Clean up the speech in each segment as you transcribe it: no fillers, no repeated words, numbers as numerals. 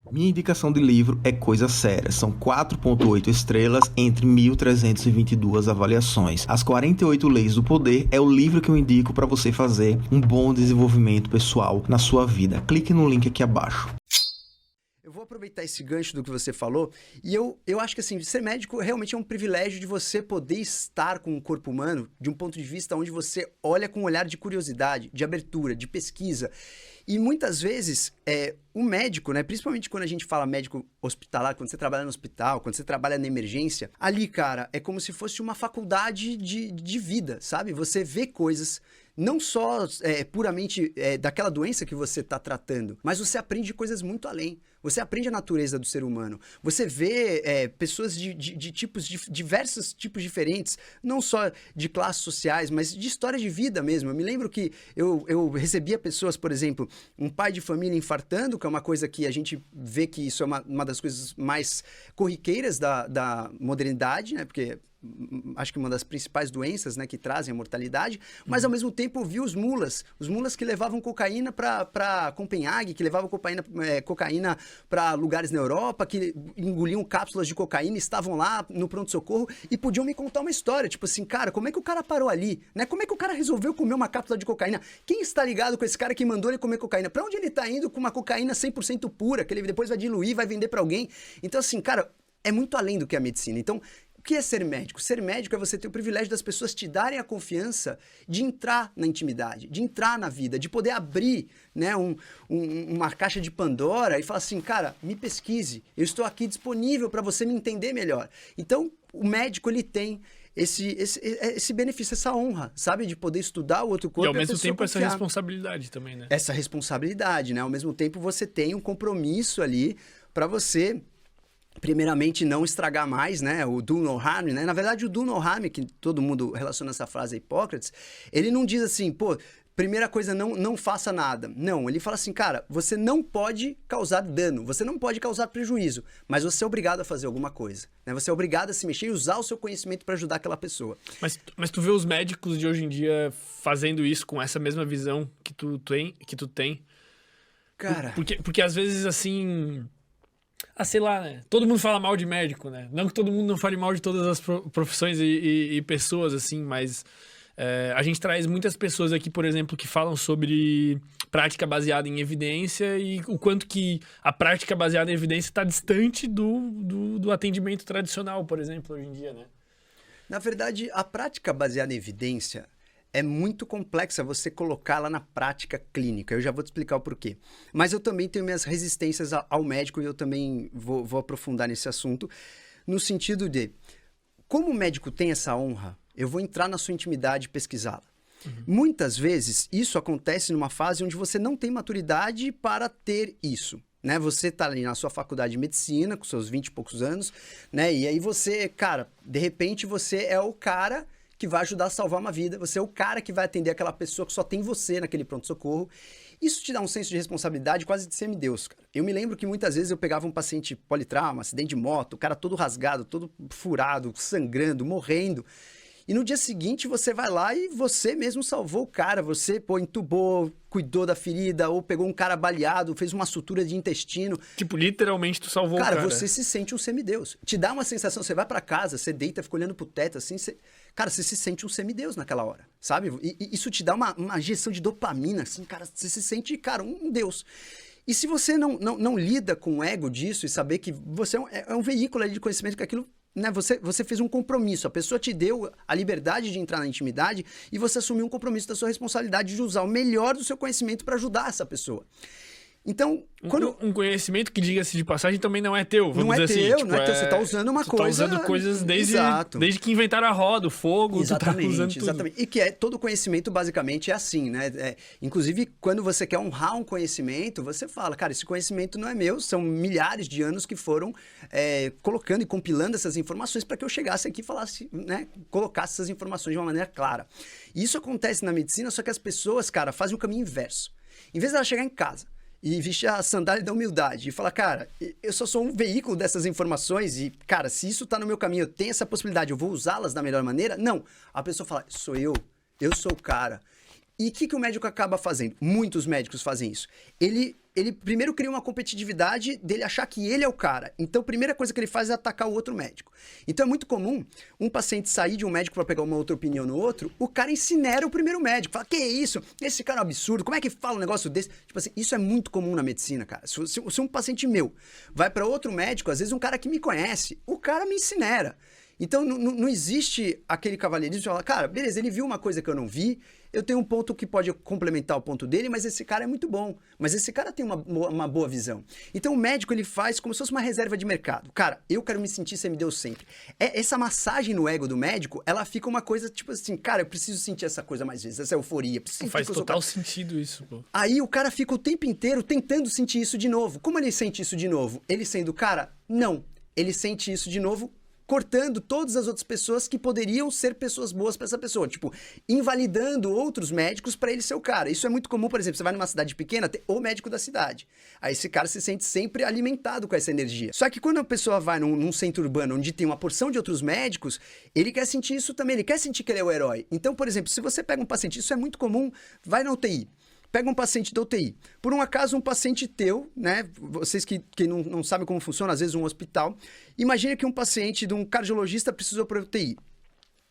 Minha indicação de livro é Coisa Séria. São 4,8 estrelas entre 1.322 avaliações. As 48 Leis do Poder é o livro que eu indico para você fazer um bom desenvolvimento pessoal na sua vida. Clique no link aqui abaixo. Eu vou aproveitar esse gancho do que você falou e eu acho que assim, ser médico realmente é um privilégio de você poder estar com o corpo humano de um ponto de vista onde você olha com um olhar de curiosidade, de abertura, de pesquisa. E muitas vezes, o médico, né, principalmente quando a gente fala médico hospitalar, quando você trabalha no hospital, quando você trabalha na emergência, ali, cara, é como se fosse uma faculdade de vida, sabe? Você vê coisas, não só puramente daquela doença que você está tratando, mas você aprende coisas muito além. Você aprende a natureza do ser humano. Você vê pessoas de diversos tipos diferentes, não só de classes sociais, mas de história de vida mesmo. Eu me lembro que eu recebia pessoas, por exemplo, um pai de família infartando, que é uma coisa que a gente vê que isso é uma das coisas mais corriqueiras da modernidade, né? Porque acho que uma das principais doenças, né, que trazem a mortalidade, mas ao mesmo tempo eu vi os mulas que levavam cocaína para Copenhague, que levavam cocaína para lugares na Europa, que engoliam cápsulas de cocaína, estavam lá no pronto-socorro e podiam me contar uma história, tipo assim, cara, como é que o cara parou ali, né? Como é que o cara resolveu comer uma cápsula de cocaína? Quem está ligado com esse cara que mandou ele comer cocaína? Para onde ele está indo com uma cocaína 100% pura, que ele depois vai diluir, vai vender para alguém? Então assim, cara, é muito além do que a medicina. Então, o que é ser médico? Ser médico é você ter o privilégio das pessoas te darem a confiança de entrar na intimidade, de entrar na vida, de poder abrir, né, uma caixa de Pandora e falar assim, cara, me pesquise, eu estou aqui disponível para você me entender melhor. Então, o médico, ele tem esse benefício, essa honra, sabe? De poder estudar o outro corpo. E ao mesmo tempo confiar. essa responsabilidade também, né? Essa responsabilidade, né? Ao mesmo tempo você tem um compromisso ali para você... Primeiramente, não estragar mais, né? O do no harm, né? Na verdade, o do no harm, que todo mundo relaciona essa frase a Hipócrates, ele não diz assim, pô, primeira coisa, não faça nada. Não, ele fala assim, cara, você não pode causar dano, você não pode causar prejuízo, mas você é obrigado a fazer alguma coisa, né? Você é obrigado a se mexer e usar o seu conhecimento para ajudar aquela pessoa. Mas tu vê os médicos de hoje em dia fazendo isso com essa mesma visão que tu tem? Cara... Porque às vezes, assim... sei lá, né? Todo mundo fala mal de médico, né? Não que todo mundo não fale mal de todas as profissões e pessoas, assim, mas a gente traz muitas pessoas aqui, por exemplo, que falam sobre prática baseada em evidência e o quanto que a prática baseada em evidência está distante do atendimento tradicional, por exemplo, hoje em dia, né? Na verdade, a prática baseada em evidência... é muito complexa você colocá-la na prática clínica. Eu já vou te explicar o porquê. Mas eu também tenho minhas resistências ao médico e eu também vou aprofundar nesse assunto, no sentido de, como o médico tem essa honra, eu vou entrar na sua intimidade e pesquisá-la. Muitas vezes, isso acontece numa fase onde você não tem maturidade para ter isso. Né? Você está ali na sua faculdade de medicina, com seus 20 e poucos anos, né? E aí você, cara, de repente você é o cara... que vai ajudar a salvar uma vida, você é o cara que vai atender aquela pessoa que só tem você naquele pronto-socorro. Isso te dá um senso de responsabilidade quase de semideus, cara. Eu me lembro que muitas vezes eu pegava um paciente politrauma, acidente de moto, o cara todo rasgado, todo furado, sangrando, morrendo. E no dia seguinte você vai lá e você mesmo salvou o cara, você, pô, entubou, cuidou da ferida, ou pegou um cara baleado, fez uma sutura de intestino. Tipo, literalmente tu salvou o cara. Cara, você se sente um semideus. Te dá uma sensação, você vai pra casa, você deita, fica olhando pro teto, assim, cara, você se sente um semideus naquela hora, sabe? E isso te dá uma injeção de dopamina, assim, cara, você se sente, cara, um deus. E se você não lida com o ego disso e saber que você é um veículo ali de conhecimento, que aquilo... né, você fez um compromisso, a pessoa te deu a liberdade de entrar na intimidade e você assumiu um compromisso da sua responsabilidade de usar o melhor do seu conhecimento para ajudar essa pessoa. Então, quando... Um conhecimento que, diga-se de passagem, também não é teu, vamos dizer assim. Não é teu, você está usando uma coisa... Você está usando coisas desde que inventaram a roda, o fogo, exatamente, tu tá usando tudo. Exatamente. E que todo conhecimento, basicamente, é assim, né? Inclusive, quando você quer honrar um conhecimento, você fala, cara, esse conhecimento não é meu, são milhares de anos que foram colocando e compilando essas informações para que eu chegasse aqui e falasse, né? Colocasse essas informações de uma maneira clara. E isso acontece na medicina, só que as pessoas, cara, fazem o caminho inverso. Em vez de ela chegar em casa e vestir a sandália da humildade e falar, cara, eu só sou um veículo dessas informações e, cara, se isso tá no meu caminho, eu tenho essa possibilidade, eu vou usá-las da melhor maneira? Não. A pessoa fala, sou eu sou o cara. E o que o médico acaba fazendo? Muitos médicos fazem isso. Ele primeiro cria uma competitividade dele achar que ele é o cara. Então, a primeira coisa que ele faz é atacar o outro médico. Então, é muito comum um paciente sair de um médico para pegar uma outra opinião no outro, o cara incinera o primeiro médico. Fala, que isso? Esse cara é um absurdo. Como é que fala um negócio desse? Tipo assim, isso é muito comum na medicina, cara. Se um paciente meu vai para outro médico, às vezes um cara que me conhece, o cara me incinera. Então, não existe aquele cavalheirismo de falar, cara, beleza, ele viu uma coisa que eu não vi, eu tenho um ponto que pode complementar o ponto dele, mas esse cara é muito bom. Mas esse cara tem uma boa visão. Então, o médico, ele faz como se fosse uma reserva de mercado. Cara, eu quero me sentir semideus sempre. Essa massagem no ego do médico, ela fica uma coisa, tipo assim, cara, eu preciso sentir essa coisa mais vezes, essa euforia. Faz total sentido isso, pô. Aí, o cara fica o tempo inteiro tentando sentir isso de novo. Como ele sente isso de novo? Ele sendo o cara? Não. Ele sente isso de novo cortando todas as outras pessoas que poderiam ser pessoas boas para essa pessoa. Tipo, invalidando outros médicos para ele ser o cara. Isso é muito comum, por exemplo, você vai numa cidade pequena, tem o médico da cidade. Aí esse cara se sente sempre alimentado com essa energia. Só que quando a pessoa vai num centro urbano onde tem uma porção de outros médicos, ele quer sentir isso também, ele quer sentir que ele é o herói. Então, por exemplo, se você pega um paciente, isso é muito comum, vai na UTI. Pega um paciente da UTI. Por um acaso, um paciente teu, né? Vocês que não sabem como funciona, às vezes, um hospital. Imagina que um paciente de um cardiologista precisou para UTI.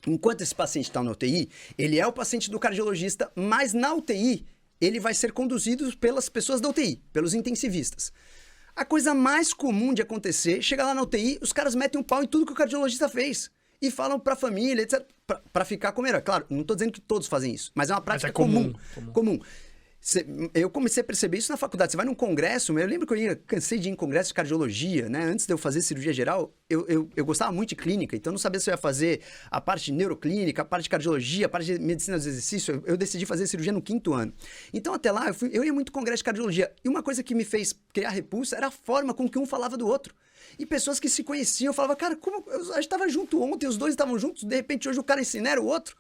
Enquanto esse paciente está na UTI, ele é o paciente do cardiologista, mas na UTI, ele vai ser conduzido pelas pessoas da UTI, pelos intensivistas. A coisa mais comum de acontecer, chega lá na UTI, os caras metem um pau em tudo que o cardiologista fez. E falam pra família, etc. Pra ficar como era. Claro, não tô dizendo que todos fazem isso, mas é uma prática comum. Eu comecei a perceber isso na faculdade. Você vai num congresso, eu lembro que cansei de ir em congresso de cardiologia, né? Antes de eu fazer cirurgia geral, eu gostava muito de clínica, então eu não sabia se eu ia fazer a parte de neuroclínica, a parte de cardiologia, a parte de medicina do exercício. Eu decidi fazer cirurgia no 5º ano. Então, até lá, eu ia muito congresso de cardiologia. E uma coisa que me fez criar repulsa era a forma com que um falava do outro. E pessoas que se conheciam, eu falava, cara, como a gente estava junto ontem, os dois estavam juntos, de repente hoje o cara incinera o outro.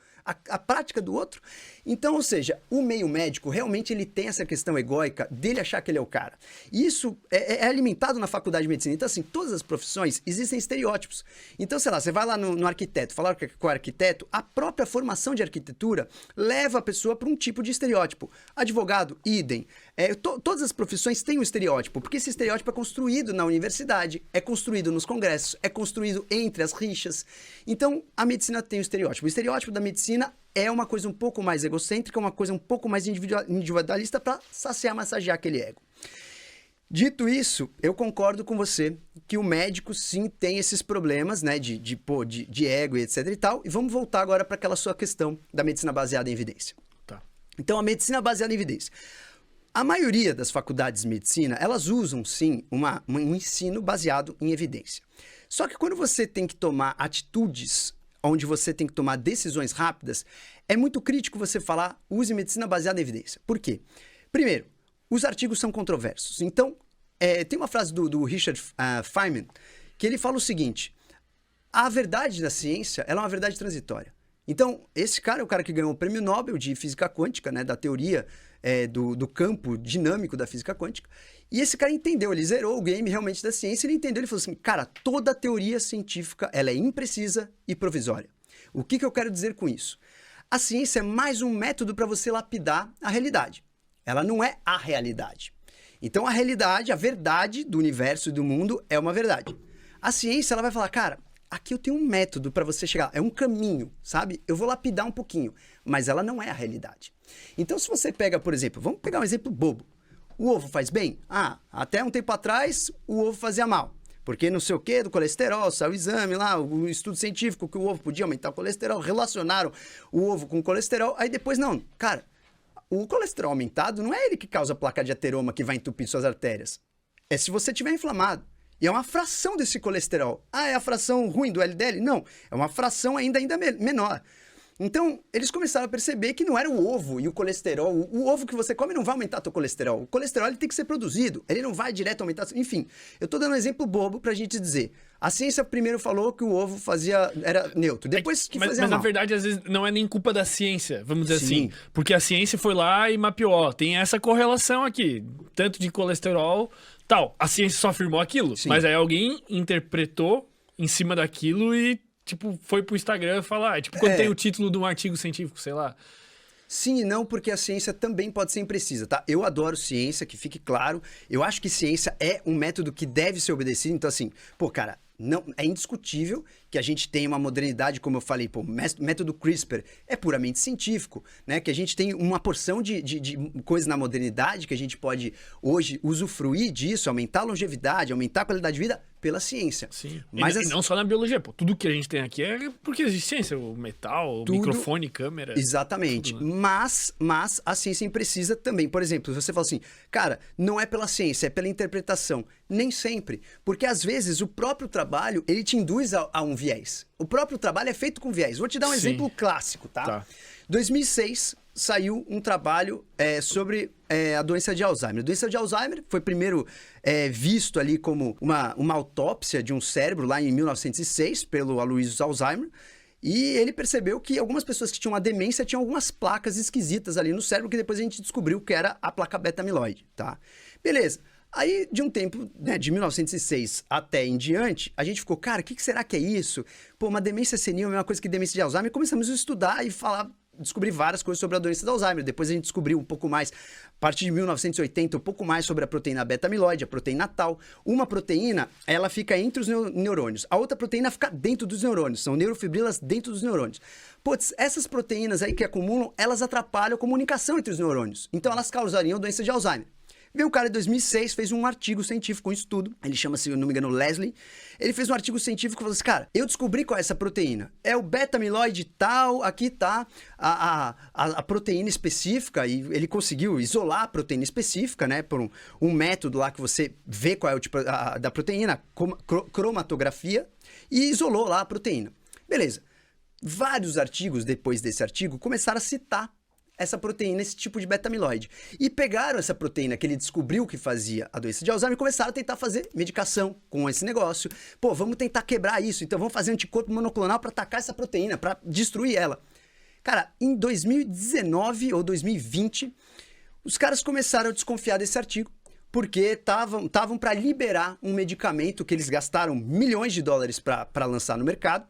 A prática do outro. Então, ou seja, o meio médico realmente ele tem essa questão egóica dele achar que ele é o cara. E isso é alimentado na faculdade de medicina. Então, assim, todas as profissões existem estereótipos. Então, sei lá, você vai lá no arquiteto, falar com o arquiteto, a própria formação de arquitetura leva a pessoa para um tipo de estereótipo. Advogado, idem. Todas as profissões têm um estereótipo, porque esse estereótipo é construído na universidade, é construído nos congressos, é construído entre as rixas. Então, a medicina tem um estereótipo. O estereótipo da medicina é uma coisa um pouco mais egocêntrica, uma coisa um pouco mais individualista para saciar, massagear aquele ego. Dito isso, eu concordo com você que o médico sim tem esses problemas, né, de ego e etc e tal. E vamos voltar agora para aquela sua questão da medicina baseada em evidência. Tá. Então, a medicina baseada em evidência. A maioria das faculdades de medicina, elas usam sim um ensino baseado em evidência. Só que quando você tem que tomar atitudes onde você tem que tomar decisões rápidas, é muito crítico você falar, use medicina baseada em evidência. Por quê? Primeiro, os artigos são controversos. Então, tem uma frase do Richard Feynman, que ele fala o seguinte, a verdade da ciência, ela é uma verdade transitória. Então, esse cara é o cara que ganhou o prêmio Nobel de física quântica, né, da teoria do campo dinâmico da física quântica. E esse cara entendeu, ele zerou o game realmente da ciência, ele entendeu, ele falou assim, cara, toda teoria científica, ela é imprecisa e provisória. O que eu quero dizer com isso? A ciência é mais um método para você lapidar a realidade. Ela não é a realidade. Então, a realidade, a verdade do universo e do mundo é uma verdade. A ciência, ela vai falar, cara, aqui eu tenho um método para você chegar, é um caminho, sabe? Eu vou lapidar um pouquinho, mas ela não é a realidade. Então, se você pega, por exemplo, vamos pegar um exemplo bobo. O ovo faz bem? Até um tempo atrás, o ovo fazia mal. Porque não sei o que, do colesterol, saiu o exame lá, o estudo científico que o ovo podia aumentar o colesterol, relacionaram o ovo com o colesterol, aí depois não. Cara, o colesterol aumentado não é ele que causa a placa de ateroma que vai entupir suas artérias. É se você estiver inflamado. E é uma fração desse colesterol. É a fração ruim do LDL? Não, é uma fração ainda menor. Então, eles começaram a perceber que não era o ovo e o colesterol. O ovo que você come não vai aumentar teu colesterol. O colesterol ele tem que ser produzido, ele não vai direto aumentar. Enfim, eu tô dando um exemplo bobo pra gente dizer. A ciência primeiro falou que o ovo era neutro, depois que fazia mal. Mas na verdade, às vezes, não é nem culpa da ciência, vamos dizer Sim. assim. Porque a ciência foi lá e mapeou, tem essa correlação aqui, tanto de colesterol, tal. A ciência só afirmou aquilo, Sim. mas aí alguém interpretou em cima daquilo e tipo, foi pro Instagram falar. Tipo, quando tem o título de um artigo científico, sei lá. Sim e não, porque a ciência também pode ser imprecisa, tá? Eu adoro ciência, que fique claro. Eu acho que ciência é um método que deve ser obedecido. Então, assim, pô, cara, não, é indiscutível que a gente tem uma modernidade, como eu falei, pô, método CRISPR é puramente científico, né? Que a gente tem uma porção de coisa na modernidade que a gente pode hoje usufruir disso, aumentar a longevidade, aumentar a qualidade de vida pela ciência. Sim. Mas e não só na biologia, pô. Tudo que a gente tem aqui é porque existe ciência. O metal, o microfone, câmera. Exatamente. Tudo, né? Mas a ciência imprecisa também. Por exemplo, você fala assim, cara, não é pela ciência, é pela interpretação. Nem sempre. Porque às vezes o próprio trabalho, ele te induz a um viés. O próprio trabalho é feito com viés. Vou te dar um exemplo clássico, tá? 2006 saiu um trabalho sobre a doença de Alzheimer. A doença de Alzheimer foi primeiro visto ali como uma autópsia de um cérebro lá em 1906 pelo Aloysius Alzheimer. E ele percebeu que algumas pessoas que tinham uma demência tinham algumas placas esquisitas ali no cérebro que depois a gente descobriu que era a placa beta-amiloide, tá? Beleza. Aí, de um tempo, né, de 1906 até em diante, a gente ficou, cara, o que será que é isso? Pô, uma demência senil é a mesma coisa que demência de Alzheimer. E começamos a estudar e descobrir várias coisas sobre a doença de Alzheimer. Depois a gente descobriu um pouco mais, a partir de 1980, um pouco mais sobre a proteína beta-amiloide, a proteína tal. Uma proteína, ela fica entre os neurônios. A outra proteína fica dentro dos neurônios. São neurofibrilas dentro dos neurônios. Putz, essas proteínas aí que acumulam, elas atrapalham a comunicação entre os neurônios. Então elas causariam doença de Alzheimer. Veio um cara em 2006, fez um artigo científico, um estudo, ele chama-se, se não me engano, Leslie. Ele fez um artigo científico e falou assim, cara, eu descobri qual é essa proteína. É o beta-amiloide tal, aqui tá a proteína específica, e ele conseguiu isolar a proteína específica, né, por um método lá que você vê qual é o tipo da proteína, cromatografia, e isolou lá a proteína. Beleza. Vários artigos depois desse artigo começaram a citar essa proteína, esse tipo de beta-amiloide. E pegaram essa proteína que ele descobriu que fazia a doença de Alzheimer e começaram a tentar fazer medicação com esse negócio. Pô, vamos tentar quebrar isso. Então vamos fazer anticorpo monoclonal para atacar essa proteína, para destruir ela. Cara, em 2019 ou 2020, os caras começaram a desconfiar desse artigo, porque estavam para liberar um medicamento que eles gastaram milhões de dólares para lançar no mercado,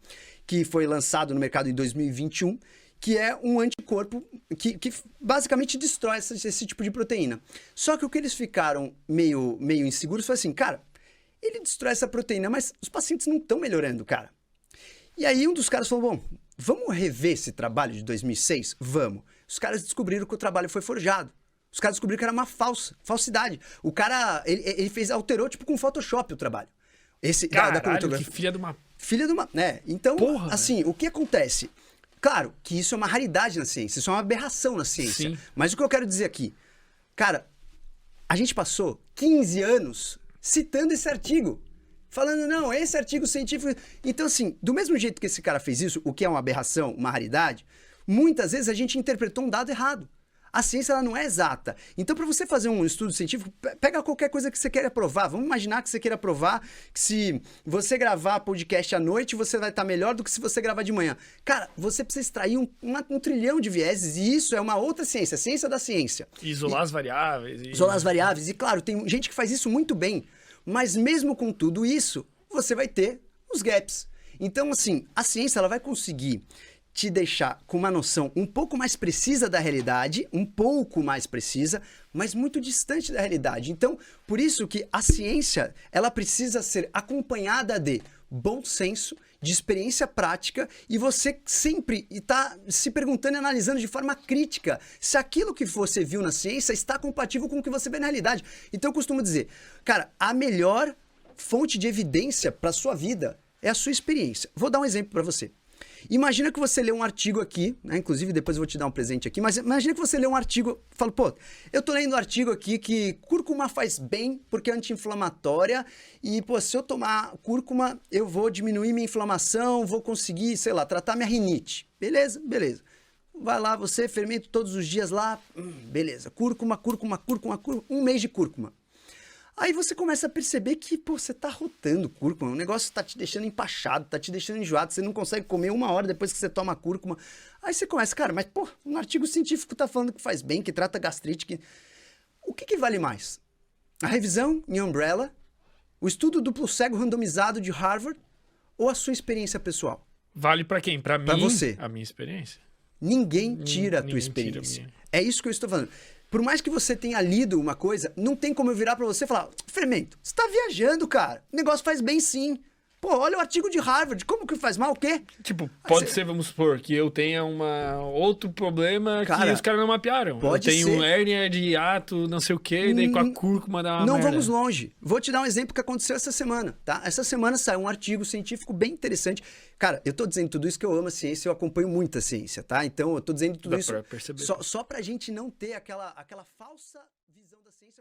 que foi lançado no mercado em 2021, que é um anticorpo que basicamente destrói esse tipo de proteína. Só que o que eles ficaram meio inseguros foi assim, cara, ele destrói essa proteína, mas os pacientes não estão melhorando, cara. E aí um dos caras falou, bom, vamos rever esse trabalho de 2006? Vamos. Os caras descobriram que o trabalho foi forjado. Os caras descobriram que era uma falsidade. O cara, ele alterou tipo com Photoshop o trabalho. Caralho, que filha de uma... Filha de uma... né? Então, porra, assim, o que acontece? Claro que isso é uma raridade na ciência, isso é uma aberração na ciência. Sim. Mas o que eu quero dizer aqui, cara, a gente passou 15 anos citando esse artigo, falando, não, esse artigo científico... Então, assim, do mesmo jeito que esse cara fez isso, o que é uma aberração, uma raridade, muitas vezes a gente interpretou um dado errado. A ciência ela não é exata. Então, para você fazer um estudo científico, pega qualquer coisa que você queira provar. Vamos imaginar que você queira provar que se você gravar podcast à noite, você vai estar melhor do que se você gravar de manhã. Cara, você precisa extrair um trilhão de vieses e isso é uma outra ciência, a ciência da ciência. Isolar as variáveis. Isolar as variáveis. E, claro, tem gente que faz isso muito bem. Mas mesmo com tudo isso, você vai ter os gaps. Então, assim, a ciência ela vai conseguir te deixar com uma noção um pouco mais precisa da realidade, um pouco mais precisa, mas muito distante da realidade. Então, por isso que a ciência, ela precisa ser acompanhada de bom senso, de experiência prática, e você sempre está se perguntando e analisando de forma crítica se aquilo que você viu na ciência está compatível com o que você vê na realidade. Então, eu costumo dizer, cara, a melhor fonte de evidência para sua vida é a sua experiência. Vou dar um exemplo para você. Imagina que você lê um artigo aqui, né? Inclusive depois eu vou te dar um presente aqui, mas imagina que você lê um artigo, fala, pô, eu tô lendo um artigo aqui que cúrcuma faz bem porque é anti-inflamatória e, pô, se eu tomar cúrcuma eu vou diminuir minha inflamação, vou conseguir, sei lá, tratar minha rinite. Beleza, beleza. Vai lá, você fermenta todos os dias lá, beleza, cúrcuma, um mês de cúrcuma. Aí você começa a perceber que, pô, você tá rotando cúrcuma, o negócio tá te deixando empachado, tá te deixando enjoado, você não consegue comer 1 hora depois que você toma cúrcuma. Aí você começa, cara, mas, pô, um artigo científico tá falando que faz bem, que trata gastrite, que... O que vale mais? A revisão em Umbrella, o estudo duplo cego randomizado de Harvard ou a sua experiência pessoal? Vale pra quem? Pra mim? Pra você. A minha experiência. Ninguém tira a tua Ninguém experiência. tira a minha. É isso que eu estou falando. Por mais que você tenha lido uma coisa, não tem como eu virar pra você e falar, Fermento, você tá viajando, cara. O negócio faz bem sim. Pô, olha o artigo de Harvard, como que faz mal, o quê? Tipo, pode você- ser, vamos supor, que eu tenha outro problema Cara, que os caras não mapearam. pode eu tenho ser. hérnia de hiato, não sei o quê, e daí com a cúrcuma dá uma Não merda. vamos longe. Vou te dar um exemplo que aconteceu essa semana, tá? Essa semana saiu um artigo científico bem interessante. Cara, eu tô dizendo tudo isso que eu amo a ciência, eu acompanho muito a ciência, tá? Então eu tô dizendo tudo Dá isso pra perceber. só pra gente não ter aquela falsa